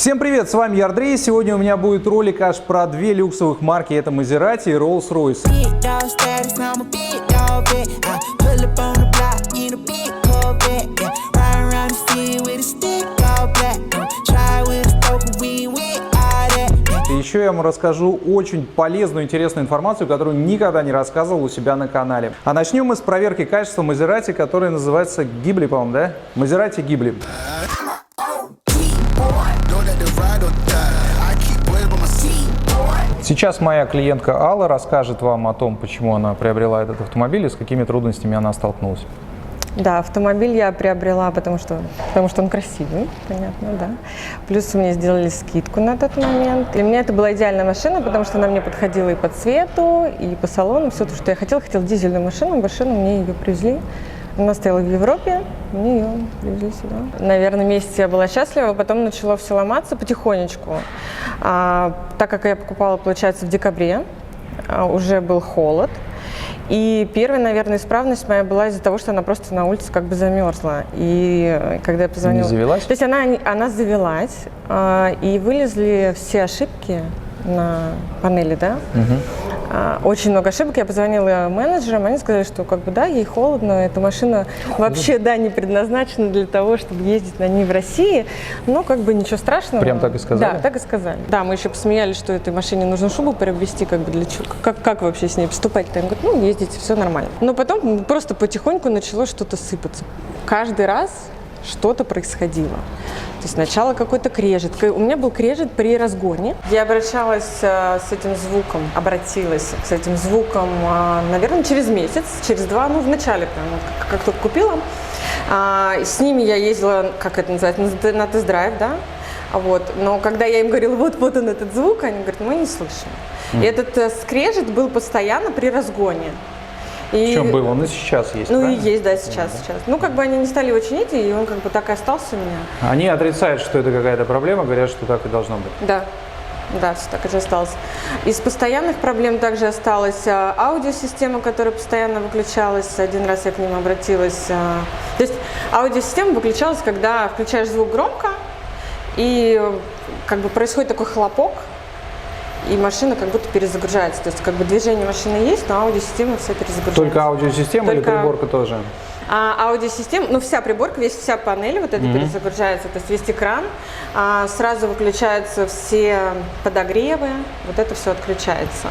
Всем привет, с вами Ярдрей. Сегодня у меня будет ролик аж про две люксовых марки. Это Maserati и Rolls-Royce. И еще я вам расскажу очень полезную, интересную информацию, которую никогда не рассказывал у себя на канале. А начнем мы с проверки качества Maserati, которая называется Ghibli, по-моему, да? Maserati Ghibli. Сейчас моя клиентка Алла расскажет вам о том, почему она приобрела этот автомобиль и с какими трудностями она столкнулась. Да, автомобиль я приобрела, потому что он красивый, понятно, да. Плюс мне сделали скидку на тот момент. Для меня это была идеальная машина, потому что она мне подходила и по цвету, и по салону. Все то, что я хотела. Хотела дизельную машину, мне ее привезли. Она стояла в Европе, мне ее привезли сюда. Наверное, месяц я была счастлива, потом начало все ломаться потихонечку. Так как я покупала, получается, в декабре, уже был холод. И первая, наверное, исправность моя была из-за того, что она просто на улице как бы замерзла. И когда я позвонила... Не завелась? То есть она завелась, и вылезли все ошибки на панели, да? Очень много ошибок. Я позвонила менеджерам, они сказали, что как бы да, ей холодно, эта машина вообще да, не предназначена для того, чтобы ездить на ней в России, но как бы ничего страшного. Прям так и сказали? Да, так и сказали. Да, мы еще посмеялись, что этой машине нужно шубу приобрести, как бы для чего, как вообще с ней поступать-то? Они говорят, ездите, все нормально. Но потом просто потихоньку начало что-то сыпаться. Каждый раз что-то происходило. То есть сначала какой-то крежет. У меня был крежет при разгоне. Я обращалась с этим звуком, наверное, через месяц, через два, в начале, как только купила. С ними я ездила, как это называется, на тест-драйв, да. Но когда я им говорила, вот он этот звук, они говорят, мы не слышим. И этот скрежет был постоянно при разгоне. Причем был, он и сейчас есть, и есть, да, сейчас. Они не стали его чинить, и он так и остался у меня. Они отрицают, что это какая-то проблема, говорят, что так и должно быть. Да, все так и осталось. Из постоянных проблем также осталась аудиосистема, которая постоянно выключалась. Один раз я к ним обратилась. То есть аудиосистема выключалась, когда включаешь звук громко, и происходит такой хлопок, и машина как будто перезагружается. То есть движение машины есть, но аудиосистема вся перезагружается. Только аудиосистема или приборка тоже? Аудиосистема, вся приборка, вся панель перезагружается, то есть весь экран. Сразу выключаются все подогревы, это все отключается.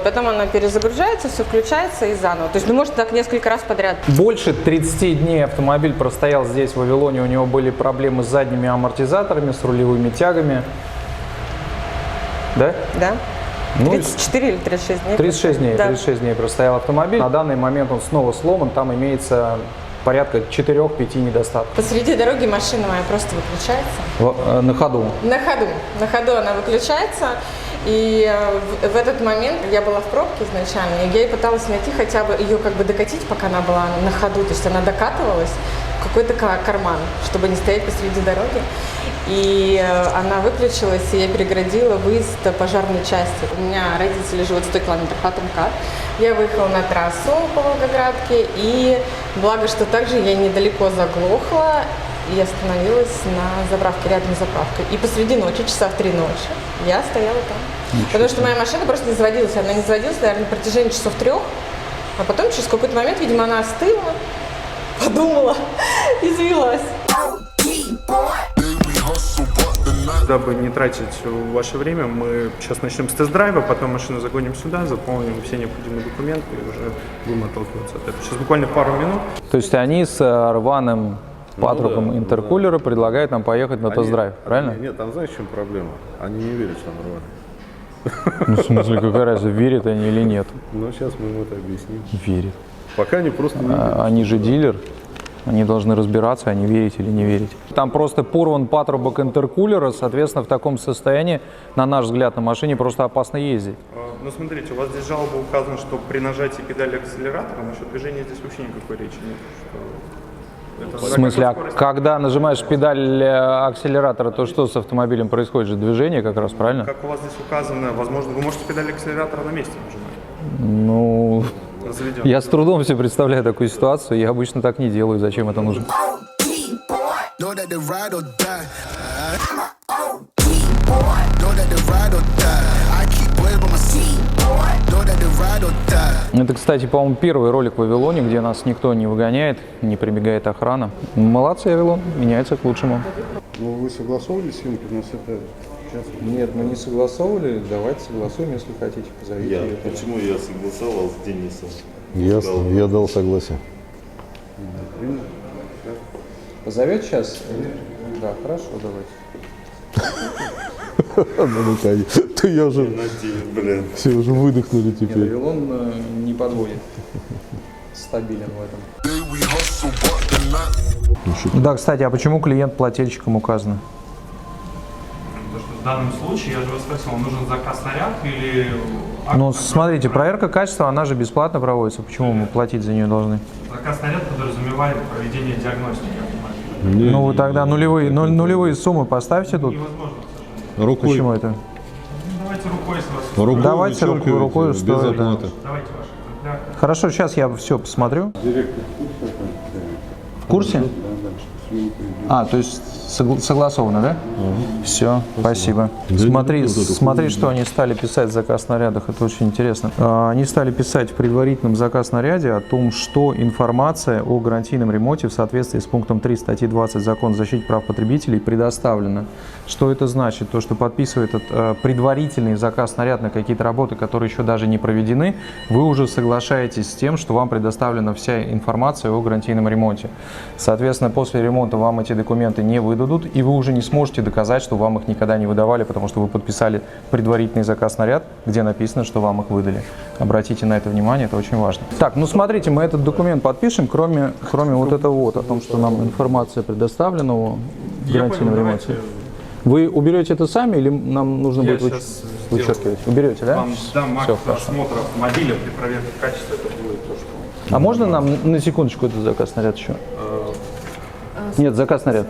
Потом она перезагружается, все включается и заново. То есть, может так несколько раз подряд. Больше 30 дней автомобиль простоял здесь, в Вавилоне. У него были проблемы с задними амортизаторами, с рулевыми тягами. Да? Да. 34 или 36 дней. 36 дней, да. 36 дней простоял автомобиль. На данный момент он снова сломан, там имеется порядка 4-5 недостатков. Посреди дороги машина моя просто выключается. На ходу? На ходу она выключается. И в этот момент я была в пробке изначально, и я пыталась найти хотя бы ее докатить, пока она была на ходу. То есть она докатывалась в какой-то карман, чтобы не стоять посреди дороги. И она выключилась, и я переградила выезд пожарной части. У меня родители живут 100 километров от МКАД. Я выехала на трассу по Волгоградке, и благо, что также я недалеко заглохла, и остановилась на заправке, рядом с заправкой. И посреди ночи, часа в 3 ночи, я стояла там. Потому что моя машина просто не заводилась. Она не заводилась, наверное, на протяжении часов 3. А потом, через какой-то момент, видимо, она остыла, подумала и завелась. Дабы не тратить ваше время, мы сейчас начнем с тест-драйва, потом машину загоним сюда, заполним все необходимые документы и уже будем отталкиваться от этого. Сейчас буквально пару минут. То есть они с рваным патрубком интеркулера предлагают нам поехать на тест-драйв, правильно? Нет, там знаешь, в чем проблема? Они не верят, что он рваный. В смысле, какая разница, верят они или нет? Сейчас мы ему это объясним. Верят. Пока они просто не верят. Они же дилер. Они должны разбираться, они верить или не верить. Там просто порван патрубок интеркулера, соответственно, в таком состоянии, на наш взгляд, на машине просто опасно ездить. Смотрите, у вас здесь жалоба указана, что при нажатии педали акселератора насчет движения здесь вообще никакой речи нет. В смысле, когда нажимаешь педаль акселератора, то что с автомобилем происходит? Же движение как раз, правильно? Как у вас здесь указано, возможно, вы можете педаль акселератора на месте нажимать. Я с трудом себе представляю такую ситуацию, я обычно так не делаю, зачем это нужно? Это, кстати, по-моему, первый ролик в Вавилоне, где нас никто не выгоняет, не прибегает охрана. Молодцы, Вавилон, меняется к лучшему. Ну, вы согласовывали съемки, у нас это сейчас... Нет, мы не согласовывали. Давайте согласуем, если хотите. Позовите. Почему я согласовал с Денисом? Ясно, я дал согласие. Позовете сейчас? Да, хорошо, давайте. Ты я уже... Блин. Все уже выдохнули теперь. Вавилон не подводит. Стабилен в этом. Да, кстати, а почему клиент плательщиком указано? Потому что в данном случае, я же вас спросил, вам нужен заказ на ряд или... Ну, смотрите, проверка качества, она же бесплатно проводится. Почему мы платить за нее должны? Заказ на ряд подразумевает проведение диагностики автомобиля. Ну, вы тогда нулевые суммы поставьте тут. Невозможно, к сожалению. Рукой. Почему это? Давайте рукой с вас. Рукой Давайте вычеркиваете, рукой без стоит, да. оплаты. Давайте ваш экземпляр. Хорошо, сейчас я все посмотрю. В курсе? А, то есть согласовано, да? Все, спасибо. Смотри, что они стали писать в заказ нарядах, это очень интересно. Они стали писать в предварительном заказ наряде о том, что информация о гарантийном ремонте в соответствии с пунктом 3 статьи 20 Закона о защите прав потребителей предоставлена. Что это значит? То, что подписывает этот предварительный заказ наряд на какие-то работы, которые еще даже не проведены, вы уже соглашаетесь с тем, что вам предоставлена вся информация о гарантийном ремонте. Соответственно, после ремонта вам эти документы не выдадут, и вы уже не сможете доказать, что вам их никогда не выдавали, потому что вы подписали предварительный заказ наряд, где написано, что вам их выдали. Обратите на это внимание, это очень важно. Так, ну смотрите, мы этот документ подпишем, кроме вот этого вот, о том, что нам информация предоставлена о гарантийном ремонте. Вы уберете это сами или нам нужно будет вычеркивать? Уберете, да? Вам дам акт Всё, хорошо. осмотра автомобиля при проверке качества, это будет то, что... А можно нам на секундочку этот заказ наряд еще? Нет, заказ наряд.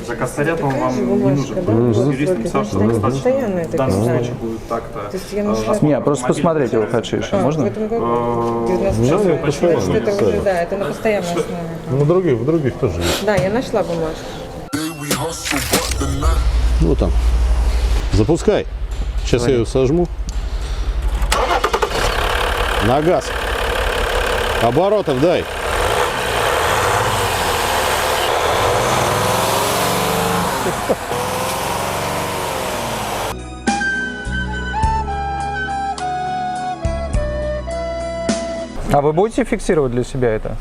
Заказ наряд он вам не нужен. С юристом Сашей достаточно. В данном случае будет так-то. Не, просто посмотреть его хочу еще, можно? Сейчас я уточню. Это уже, да, это на постоянной основе. В других тоже есть. Да, я нашла бумажку. Вот там. Запускай. Сейчас я ее сожму. На газ. Оборотов дай. А вы будете фиксировать для себя это?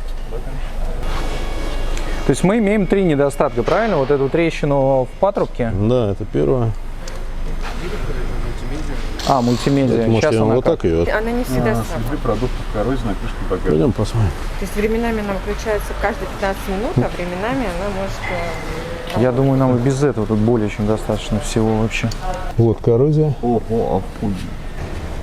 То есть мы имеем 3 недостатка, правильно? Вот эту трещину в патрубке. Да, это первое. А, мультимедиа. Может, Сейчас я она вот как? так ее. Она не всегда самая. Продуктов коррозии на крышке багажника. Пойдем посмотрим. То есть временами она выключается каждые 15 минут, а временами она может... Я думаю, нам и без этого тут более чем достаточно всего вообще. Вот коррозия. Ого,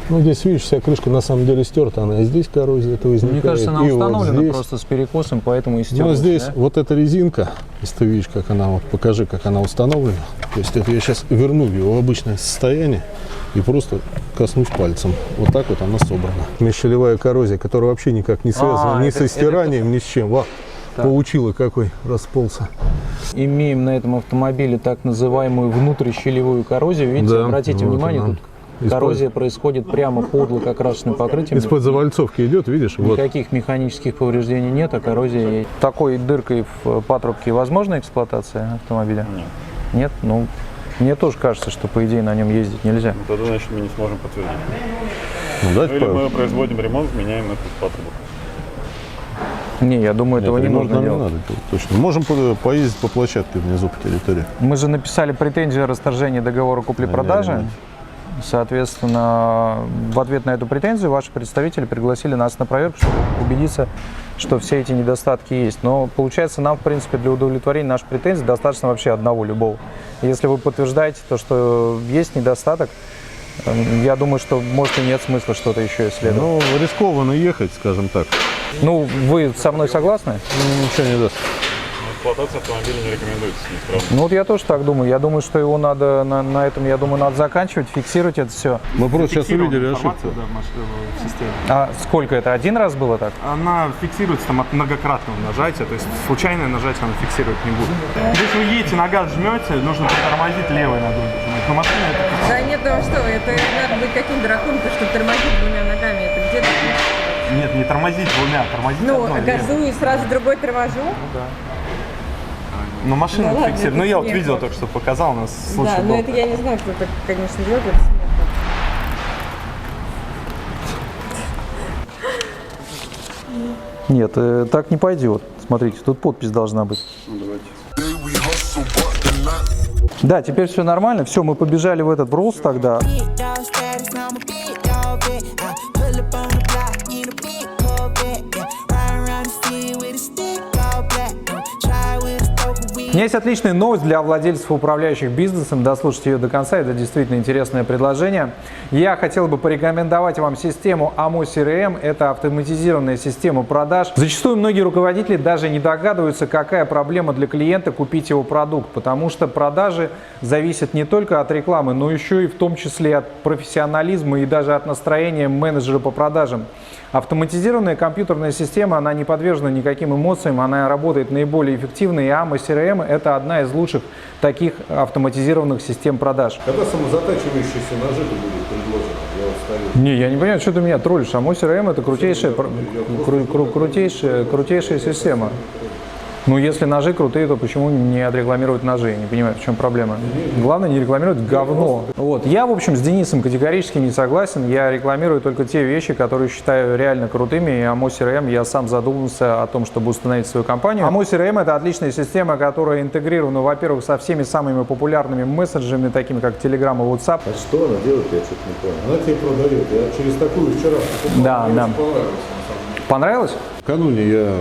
Ну, здесь, видишь, вся крышка на самом деле стерта. Она и здесь коррозия это возникает. Мне кажется, она и установлена вот здесь. просто с перекосом, поэтому и Ну, стерлась, здесь да? вот эта резинка, если ты видишь, как она, вот покажи, как она установлена. То есть это я сейчас верну ее в обычное состояние и просто коснусь пальцем. Вот так вот она собрана. Межщелевая коррозия, которая вообще никак не связана ни со стиранием, ни с чем. Во, паучила какой расползся. Имеем на этом автомобиле так называемую внутрищелевую коррозию. Видите, Да, обратите вот внимание, она. тут коррозия происходит прямо под лакокрасочным покрытием. Из-под завальцовки идет, видишь? Вот. Никаких механических повреждений нет, а коррозия есть. Такой дыркой в патрубке возможна эксплуатация автомобиля? Нет? Ну, мне тоже кажется, что по идее на нем ездить нельзя. Тогда, значит, мы не сможем подтвердить. Ну, дать Или мы производим ремонт, меняем этот патрубок. Не, я думаю, этого не нужно нам делать. надо делать, точно. Можем поездить по площадке внизу по территории. Мы же написали претензию о расторжении договора купли-продажи. Соответственно, в ответ на эту претензию ваши представители пригласили нас на проверку, чтобы убедиться, что все эти недостатки есть. Но получается, нам, в принципе, для удовлетворения наших претензий достаточно вообще одного, любого. Если вы подтверждаете то, что есть недостаток, я думаю, что, может, и нет смысла что-то еще исследовать. Ну, рискованно ехать, скажем так. Ну, вы со мной согласны? Ничего не даст. Эксплуатация автомобиля не рекомендуется с неисправностью. Ну, вот я тоже так думаю. Я думаю, что его надо на этом, я думаю, надо заканчивать, фиксировать это все. Мы просто сейчас увидели ошибку. Информацию, да, в системе. А сколько это? Один раз было так? Она фиксируется там от многократного нажатия, то есть случайное нажатие она фиксировать не будет. Если вы едете, на газ жмете, нужно притормозить левой ногой нажимать. Но машина это... Да нет, ну что, это надо быть таким драконом, чтобы тормозить двумя ногами. Это где-то... Нет, не тормозить двумя, тормозить Ну, одной. газую и сразу другой торможу. Ну, машина Ну, ладно, фиксирует. это Ну, я вот смех. видел только что показал, у нас случай Да, был. но это я не знаю, кто так, конечно, делает, это смешно. Нет, так не пойдет. Смотрите, тут подпись должна быть. Да, теперь все нормально. Все, мы побежали в этот брус тогда. У меня есть отличная новость для владельцев и управляющих бизнесом. Дослушайте ее до конца, это действительно интересное предложение. Я хотел бы порекомендовать вам систему AMO CRM. Это автоматизированная система продаж. Зачастую многие руководители даже не догадываются, какая проблема для клиента купить его продукт, потому что продажи зависят не только от рекламы, но еще и в том числе от профессионализма и даже от настроения менеджера по продажам. Автоматизированная компьютерная система, она не подвержена никаким эмоциям, она работает наиболее эффективно, и AMO CRM – это одна из лучших таких автоматизированных систем продаж. Когда самозатачивающиеся ножи будут предложены? Я вот ставлю. Не, я не понимаю, что ты меня троллишь. AMO CRM – это крутейшая система. Ну, если ножи крутые, то почему не отрекламировать ножи? Я не понимаю, в чем проблема. Главное не рекламировать говно. Вот. Я, в общем, с Денисом категорически не согласен. Я рекламирую только те вещи, которые считаю реально крутыми. И AMO CRM я сам задумался о том, чтобы установить свою компанию. AMO CRM – это отличная система, которая интегрирована, во-первых, со всеми самыми популярными мессенджерами, такими как Telegram и WhatsApp. А что она делает, я что-то не понял. Она тебе продает. Я через такую вчера покупал. Да, Мне да. очень понравилось, на самом деле. Понравилось? Накануне я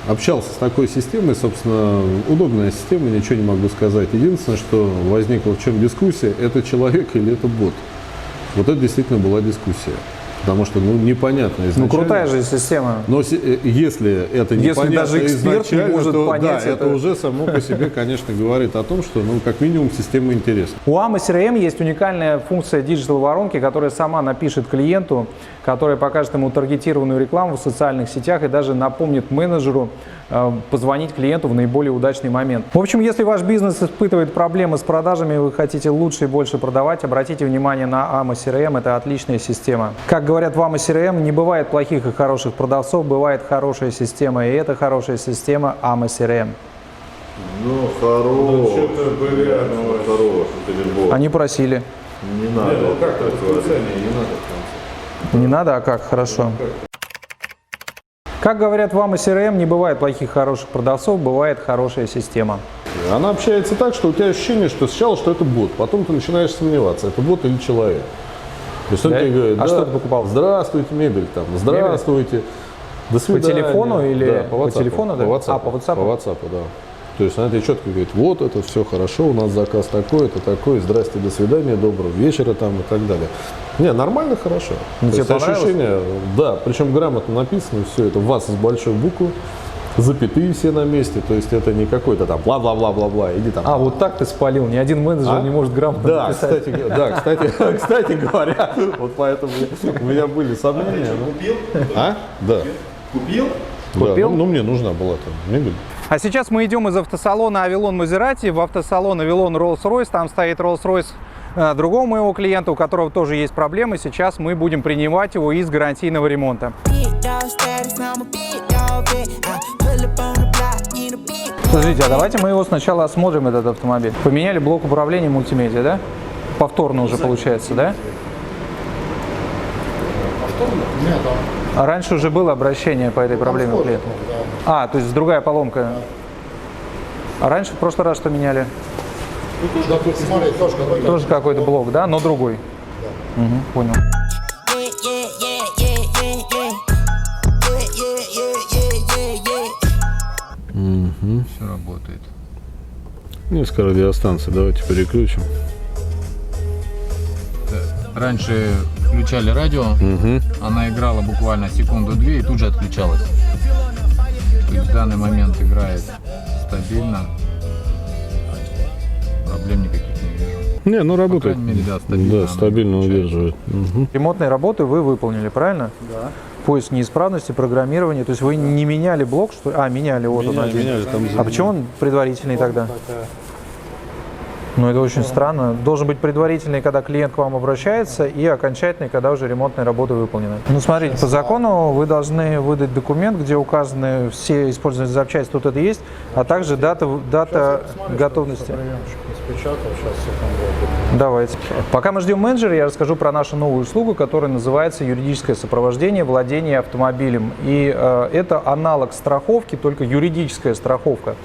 общался с такой системой, собственно, удобная система, ничего не могу сказать. Единственное, что возникла в чем дискуссия, это человек или это бот. Вот это действительно была дискуссия. Потому что, непонятно изначально. Ну, крутая же система. Но если это Если непонятно даже эксперт не изначально, может то понять да, это. это уже само по себе, конечно, говорит о том, что, как минимум, система интересна. У AMO CRM есть уникальная функция диджитал-воронки, которая сама напишет клиенту, которая покажет ему таргетированную рекламу в социальных сетях и даже напомнит менеджеру позвонить клиенту в наиболее удачный момент. В общем, если ваш бизнес испытывает проблемы с продажами, вы хотите лучше и больше продавать, обратите внимание на AMO CRM, это отличная система. Как говорят в AMO CRM, не бывает плохих и хороших продавцов, бывает хорошая система, и это хорошая система AMO CRM. Ну, хорош. Хорош, это любовь. Они просили. Не надо. Ну, как-то не надо. Не надо, а как? Хорошо. Как говорят в AMO CRM, не бывает плохих и хороших продавцов, бывает хорошая система. Она общается так, что у тебя ощущение, что сначала, что это бот, потом ты начинаешь сомневаться, это бот или человек. То есть он Да? тебе говорит, А что ты покупал? Здравствуйте, мебель, там, здравствуйте, до свидания. телефону или да, по телефону, да? По WhatsApp. А, по WhatsApp? По WhatsApp, да. То есть она тебе четко говорит, вот это все хорошо, у нас заказ такой-то, такой, здрасте, до свидания, доброго вечера там и так далее. Не, нормально, хорошо. Ну, То тебе есть понравилось? ощущение, да, причем грамотно написано, все это ВАЗ с большой буквы, запятые все на месте, то есть это не какой-то там бла-бла-бла-бла-бла, иди там. А, вот так ты спалил, ни один менеджер не может грамотно Да, написать. кстати говоря, вот поэтому у меня были сомнения. Купил? А? Да. Купил? Купил? Да, ну мне нужна была там мебель. А сейчас мы идем из автосалона Avalon Maserati в автосалон Avalon Rolls-Royce. Там стоит Rolls-Royce другого моего клиента, у которого тоже есть проблемы. Сейчас мы будем принимать его из гарантийного ремонта. Подождите, а давайте мы его сначала осмотрим, этот автомобиль. Поменяли блок управления мультимедиа, да? Повторно уже получается, да? Нет, там А раньше уже было обращение по этой проблеме у клиента? А, то есть другая поломка. А раньше в прошлый раз что меняли? допустим, смотри, тоже какой-то. Тоже какой-то блок, да, но другой. Угу, понял. Все работает. Несколько радиостанций, давайте переключим. Раньше включали радио, она играла буквально секунду-две и тут же отключалась. То есть в данный момент играет стабильно. Проблем никаких не вижу. Не, ну По работает. крайней мере, да, стабильно. Да, она стабильно включается. удерживает. Мгм. Ремонтные работы вы выполнили, правильно? Да. Поиск неисправности, программирование. То есть вы не меняли блок, что ли? А, меняли, вот он один. Меняли, там А почему он предварительный тогда? Ну, это очень странно. Должен быть предварительный, когда клиент к вам обращается, и окончательный, когда уже ремонтные работы выполнены. Ну, смотрите, по закону вы должны выдать документ, где указаны все использованные запчасти, тут это есть, а также дата готовности. Распечатал, сейчас секунду. Давайте. Пока мы ждем менеджера, я расскажу про нашу новую услугу, которая называется юридическое сопровождение владения автомобилем. И это аналог страховки, только юридическая страховка.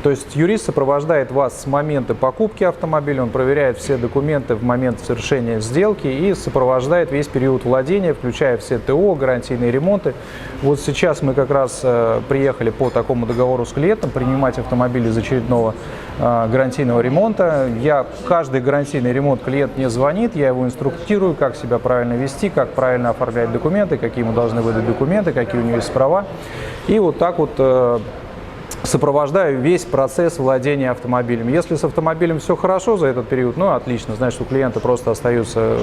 То есть юрист сопровождает вас с момента покупки автомобиля, он проверяет все документы в момент совершения сделки и сопровождает весь период владения, включая все ТО, гарантийные ремонты. Вот сейчас мы как раз приехали по такому договору с клиентом принимать автомобиль из очередного гарантийного ремонта. Каждый гарантийный ремонт клиент мне звонит, я его инструктирую, как себя правильно вести, как правильно оформлять документы, какие ему должны выдать документы, какие у него есть права. И вот так вот сопровождаю весь процесс владения автомобилем. Если с автомобилем все хорошо за этот период, ну отлично, значит у клиента просто остаются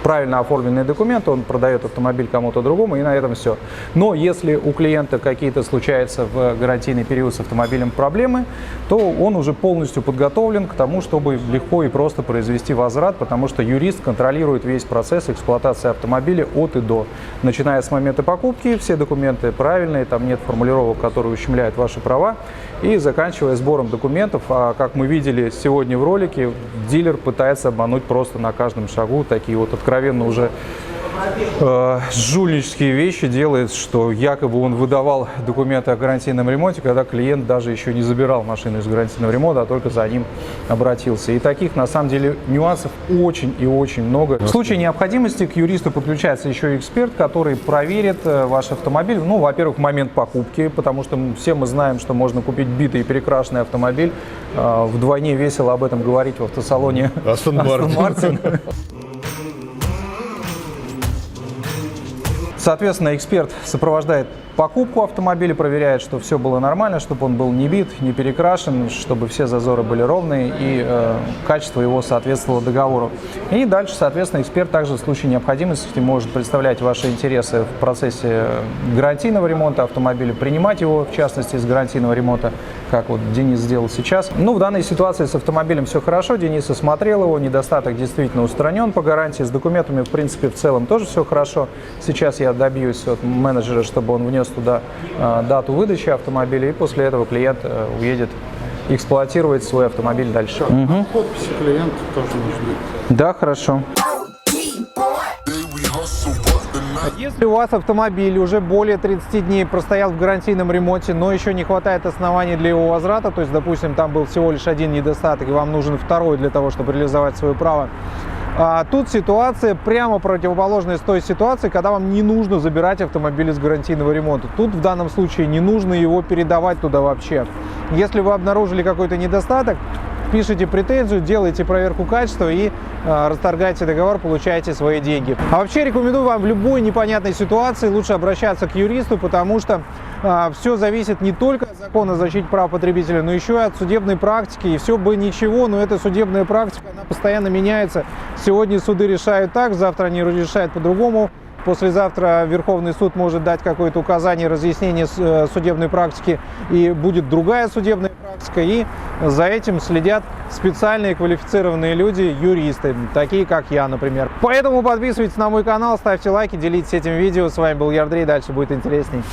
правильно оформленные документы, он продает автомобиль кому-то другому, и на этом все. Но если у клиента какие-то случаются в гарантийный период с автомобилем проблемы, то он уже полностью подготовлен к тому, чтобы легко и просто произвести возврат, потому что юрист контролирует весь процесс эксплуатации автомобиля от и до. Начиная с момента покупки, все документы правильные, там нет формулировок, которые ущемляют ваши права, и заканчивая сбором документов. А как мы видели сегодня в ролике, дилер пытается обмануть просто на каждом шагу, такие вот откровенно уже жульнические вещи делает, что якобы он выдавал документы о гарантийном ремонте, когда клиент даже еще не забирал машину из гарантийного ремонта, а только за ним обратился. И таких, на самом деле, нюансов очень и очень много. В случае необходимости к юристу подключается еще и эксперт, который проверит ваш автомобиль. Ну, во-первых, в момент покупки, потому что все мы знаем, что можно купить битый и перекрашенный автомобиль. Вдвойне весело об этом говорить в автосалоне Aston Martin. Соответственно, эксперт сопровождает покупку автомобиля, проверяет, что все было нормально, чтобы он был не бит, не перекрашен, чтобы все зазоры были ровные и качество его соответствовало договору. И дальше, соответственно, эксперт также в случае необходимости может представлять ваши интересы в процессе гарантийного ремонта автомобиля, принимать его, в частности, из гарантийного ремонта, как вот Денис сделал сейчас. Ну, в данной ситуации с автомобилем все хорошо, Денис осмотрел его, недостаток действительно устранен по гарантии, с документами, в принципе, в целом тоже все хорошо. Сейчас я добьюсь от менеджера, чтобы он внес туда дату выдачи автомобиля, и после этого клиент уедет эксплуатировать свой автомобиль дальше. Подписи клиента тоже нужны. Да, хорошо. Если у вас автомобиль уже более 30 дней простоял в гарантийном ремонте, но еще не хватает оснований для его возврата, то есть, допустим, там был всего лишь один недостаток, и вам нужен второй для того, чтобы реализовать свое право, тут ситуация прямо противоположная с той ситуации, когда вам не нужно забирать автомобиль из гарантийного ремонта. Тут в данном случае не нужно его передавать туда вообще. Если вы обнаружили какой-то недостаток, пишите претензию, делайте проверку качества и расторгайте договор, получаете свои деньги. А вообще рекомендую вам в любой непонятной ситуации лучше обращаться к юристу, потому что все зависит не только от закона о защите прав потребителя, но еще и от судебной практики. И все бы ничего, но эта судебная практика, она постоянно меняется. Сегодня суды решают так, завтра они решают по-другому. Послезавтра Верховный суд может дать какое-то указание, разъяснение судебной практики, и будет другая судебная практика, и за этим следят специальные квалифицированные люди, юристы, такие как я, например. Поэтому подписывайтесь на мой канал, ставьте лайки, делитесь этим видео. С вами был Ярдрей, дальше будет интересней.